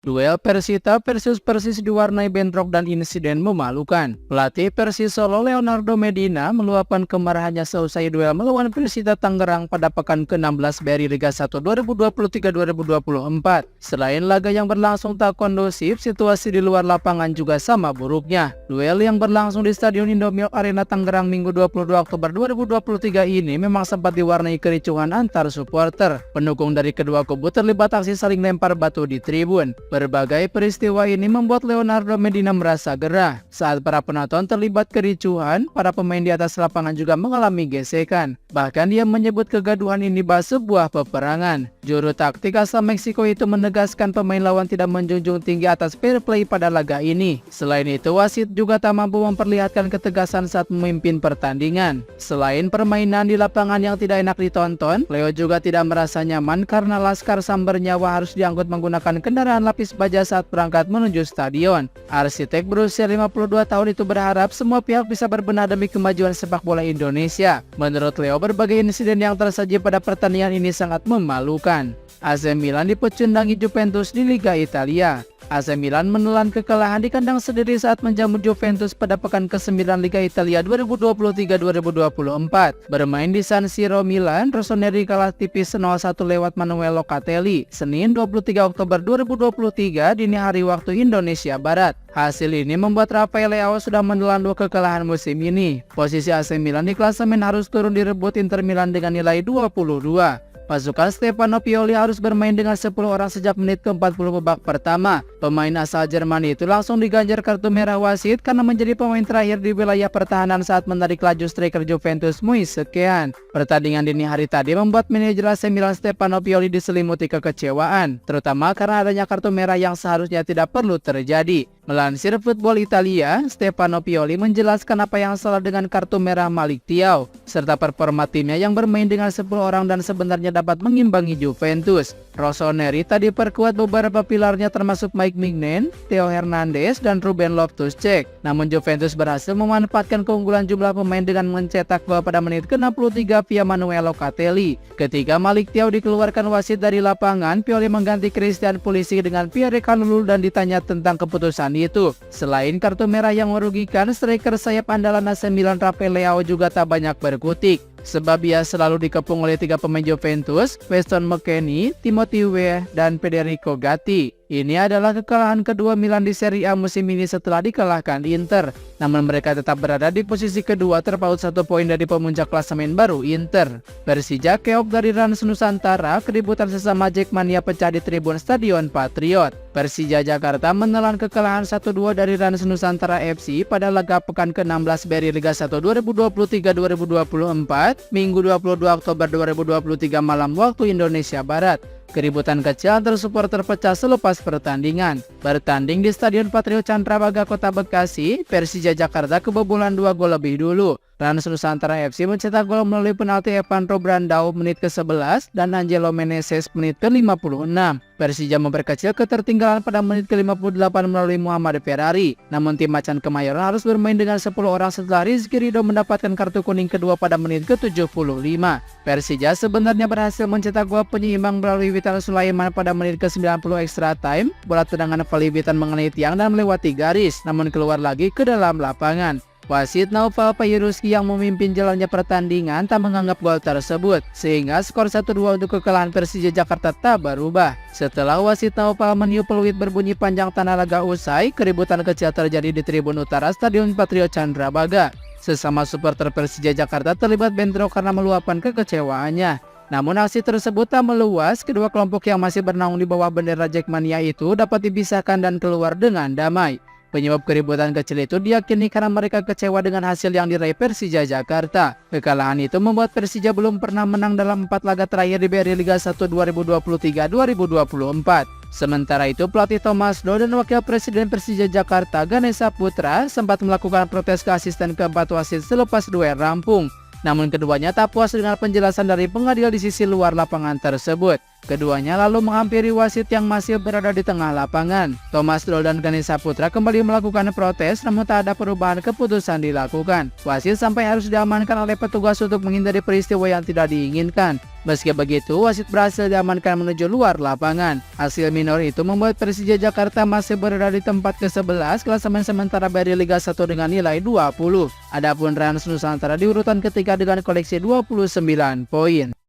Duel Persita versus Persis diwarnai bentrok dan insiden memalukan. Pelatih Persis Solo Leonardo Medina meluapkan kemarahannya seusai duel melawan Persita Tangerang pada pekan ke-16 BRI Liga 1 2023-2024. Selain laga yang berlangsung tak kondusif, situasi di luar lapangan juga sama buruknya. Duel yang berlangsung di Stadion Indomilk Arena Tangerang Minggu 22 Oktober 2023 ini memang sempat diwarnai kericuhan antar supporter. Pendukung dari kedua kubu terlibat aksi saling lempar batu di tribun. Berbagai peristiwa ini membuat Leonardo Medina merasa gerah. Saat para penonton terlibat kericuhan, para pemain di atas lapangan juga mengalami gesekan. Bahkan dia menyebut kegaduhan ini sebuah peperangan. Juru taktik asal Meksiko itu menegaskan pemain lawan tidak menjunjung tinggi atas fair play pada laga ini. Selain itu, wasit juga tak mampu memperlihatkan ketegasan saat memimpin pertandingan. Selain permainan di lapangan yang tidak enak ditonton, Leo juga tidak merasa nyaman karena Laskar Samber Nyawa harus diangkut menggunakan kendaraan lapis baja saat berangkat menuju stadion. Arsitek berusia 52 tahun itu berharap semua pihak bisa berbenah demi kemajuan sepak bola Indonesia. Menurut Leo, berbagai insiden yang tersaji pada pertandingan ini sangat memalukan. AC Milan dipecundangi Juventus di Liga Italia. AC Milan menelan kekalahan di kandang sendiri saat menjamu Juventus pada pekan ke-9 Liga Italia 2023-2024. Bermain di San Siro Milan, Rossoneri kalah tipis 0-1 lewat Manuel Locatelli, Senin 23 Oktober 2023 dini hari waktu Indonesia Barat. Hasil ini membuat Rafael Leao sudah menelan 2 kekalahan musim ini. Posisi AC Milan di klasemen harus turun direbut Inter Milan dengan nilai 22. Pasukan Stefano Pioli harus bermain dengan 10 orang sejak menit ke-40 babak pertama. Pemain asal Jerman itu langsung diganjar kartu merah wasit karena menjadi pemain terakhir di wilayah pertahanan saat menarik laju striker Juventus Moise Kean. Pertandingan dini hari tadi membuat manajer AC Milan Stefano Pioli diselimuti kekecewaan, terutama karena adanya kartu merah yang seharusnya tidak perlu terjadi. Melansir Football Italia, Stefano Pioli menjelaskan apa yang salah dengan kartu merah Malik Thiaw, serta performa timnya yang bermain dengan 10 orang dan sebenarnya dapat mengimbangi Juventus. Rossoneri tadi perkuat beberapa pilarnya termasuk Mike Mignon, Theo Hernandez, dan Ruben Loftus-Cheek. Namun Juventus berhasil memanfaatkan keunggulan jumlah pemain dengan mencetak gol pada menit ke-63 via Manuel Locatelli. Ketika Malik Thiaw dikeluarkan wasit dari lapangan, Pioli mengganti Christian Pulisic dengan Pierre Kalulu dan ditanya tentang keputusan itu. Selain kartu merah yang merugikan, striker sayap andalan AC Milan Rafael Leao juga tak banyak berkutik, sebab ia selalu dikepung oleh 3 pemain Juventus, Weston McKennie, Timothy Weah, dan Federico Gatti. Ini adalah kekalahan kedua Milan di Serie A musim ini setelah dikalahkan Inter. Namun mereka tetap berada di posisi kedua terpaut 1 poin dari pemuncak klasemen baru Inter. Persija keok dari Rans Nusantara, keributan sesama Jackmania pecah di tribun Stadion Patriot. Persija Jakarta menelan kekalahan 1-2 dari Rans Nusantara FC pada laga pekan ke-16 BRI Liga 1 2023-2024, Minggu 22 Oktober 2023 malam waktu Indonesia Barat. Keributan kecil antar supporter pecah selepas pertandingan. Bertanding di Stadion Patriot Candrabaga Kota Bekasi, Persija Jakarta kebobolan 2 gol lebih dulu. Rans Nusantara FC mencetak gol melalui penalti Evandro Brandao menit ke-11 dan Angelo Meneses menit ke-56. Persija memperkecil ketertinggalan pada menit ke-58 melalui Muhammad Ferrari. Namun tim Macan Kemayoran harus bermain dengan 10 orang setelah Rizky Ridho mendapatkan kartu kuning kedua pada menit ke-75. Persija sebenarnya berhasil mencetak gol penyeimbang melalui Witan Sulaiman pada menit ke-90 extra time. Bola tendangan volley Witan mengenai tiang dan melewati garis, namun keluar lagi ke dalam lapangan. Wasit Naufal Payuruski yang memimpin jalannya pertandingan tak menganggap gol tersebut, sehingga skor 1-2 untuk kekalahan Persija Jakarta tak berubah. Setelah wasit Naufal meniup peluit berbunyi panjang tanah laga usai, keributan kecil terjadi di tribun utara Stadion Patriot Candrabaga. Sesama supporter Persija Jakarta terlibat bentrok karena meluapkan kekecewaannya. Namun aksi tersebut tak meluas, kedua kelompok yang masih bernaung di bawah bendera Jackmania itu dapat dipisahkan dan keluar dengan damai. Penyebab keributan kecil itu diyakini karena mereka kecewa dengan hasil yang diraih Persija Jakarta. Kekalahan itu membuat Persija belum pernah menang dalam 4 laga terakhir di BRI Liga 1 2023-2024. Sementara itu, pelatih Thomas Doll dan Wakil Presiden Persija Jakarta Ganesha Putra sempat melakukan protes ke asisten keempat wasit selepas duel rampung. Namun keduanya tak puas dengan penjelasan dari pengadil di sisi luar lapangan tersebut. Keduanya lalu menghampiri wasit yang masih berada di tengah lapangan. Thomas Doll dan Gani Saputra kembali melakukan protes, namun tak ada perubahan keputusan dilakukan. Wasit sampai harus diamankan oleh petugas untuk menghindari peristiwa yang tidak diinginkan. Meski begitu, wasit berhasil diamankan menuju luar lapangan. Hasil minor itu membuat Persija Jakarta masih berada di tempat ke-11 klasemen sementara dari Liga 1 dengan nilai 20. Adapun Rans Nusantara di urutan ketiga dengan koleksi 29 poin.